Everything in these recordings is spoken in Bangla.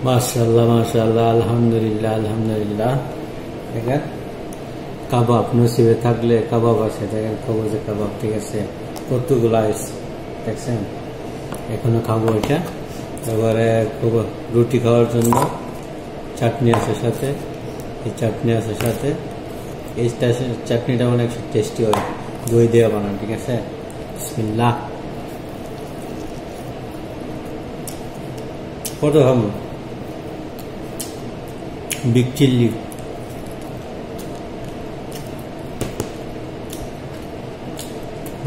মাশাআল্লাহ মাশাআল্লাহ, আলহামদুলিল্লাহ আলহামদুলিল্লাহ। দেখেন কাবাব নসিবে থাকলে কাবাব আছে, দেখেন কবজে কাবাব, ঠিক আছে, কতগুলো আইস দেখছেন। এখনো খাবো এটা। এবারে রুটি খাওয়ার জন্য চাটনি আছে সাথে, এই চাটনি আছে সাথে। এই চাটনিটা অনেক টেস্টি হয়, দই দেওয়া বানান, ঠিক আছে। বিসমিল্লাহ। কত খাবো? বিগ চিল্লি,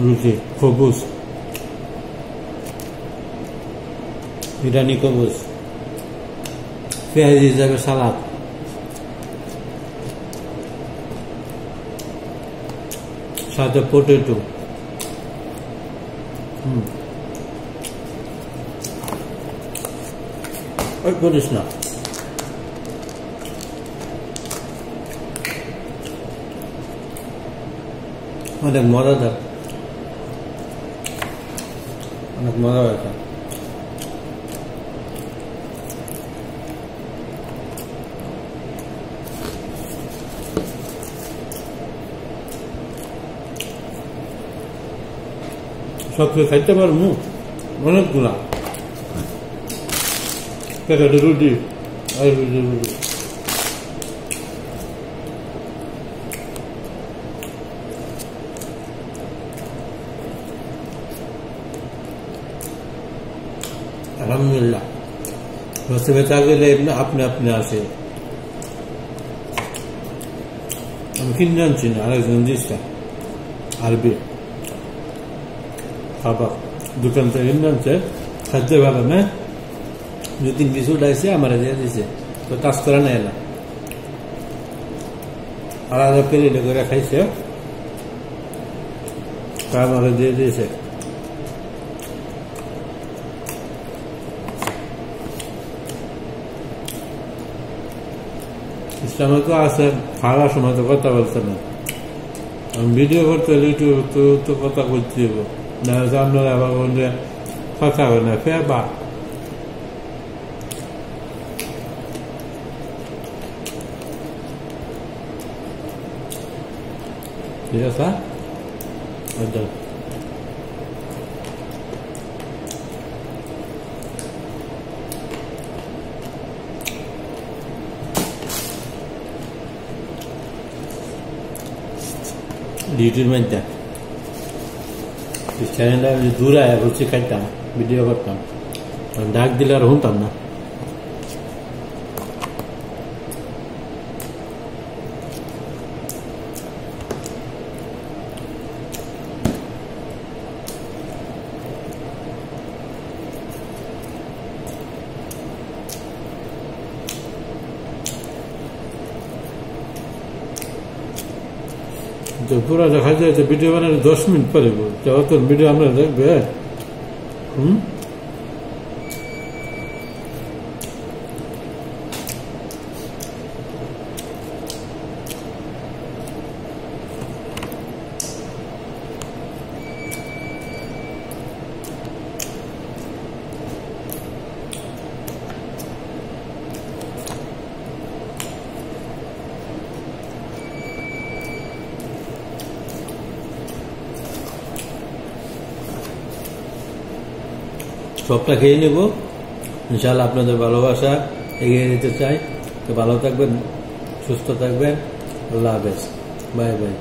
রুটি, কবুজ, ইরানি কবুজ, পেঁয়াজ হিসাবে সালাদ, সাথে পটেটো। ওই করিস না, অনেক মজাদার, অনেক মজা হয়েছে। সব কিছু খাইতে পারবো, অনেকগুলা প্যাকেটে রুটি আর রুটি। আলহামদুলিল্লাহ, নসিবে থাকলে আপনি আপনি আসে। আমি কিনে আনছি না, আরেকজন দিচ্ছে আরবি খাবার দোকান থেকে কিনে আনছে, খাদ্য ভালো না। 2-3 পিস উঠাইছে, আমার দিয়ে দিছে, তো কাজ করে না এলাম আলাদা প্লেটে করে খাইছে, তা আমার দিয়ে দিয়েছে। ইসলামে তো আছে খাওয়ার সময় তো কথা বলতে না, আমি ভিডিও করতে হলে ইউটিউব তো কথা বলতে দেবো না, আপনারা আবার বললে কথা হবে না, ফের বা ঠিক আছে। ডিউটির মধ্যে চ্যানেলটা দূরে রুচি খাইতাম, ভিডিও করতাম, ডাক দিলে আর শুনতাম না। পুরা দেখা যায় যে ভিডিও বানালে 10 মিনিট পরে অত ভিডিও আমরা দেখবে। সবটা খেয়ে নেব ইনশাআল্লাহ। আপনাদের ভালোবাসা এগিয়ে নিতে চাই, তো ভালো থাকবেন, সুস্থ থাকবেন, আল্লাহ হাফেজ, বাই বাই।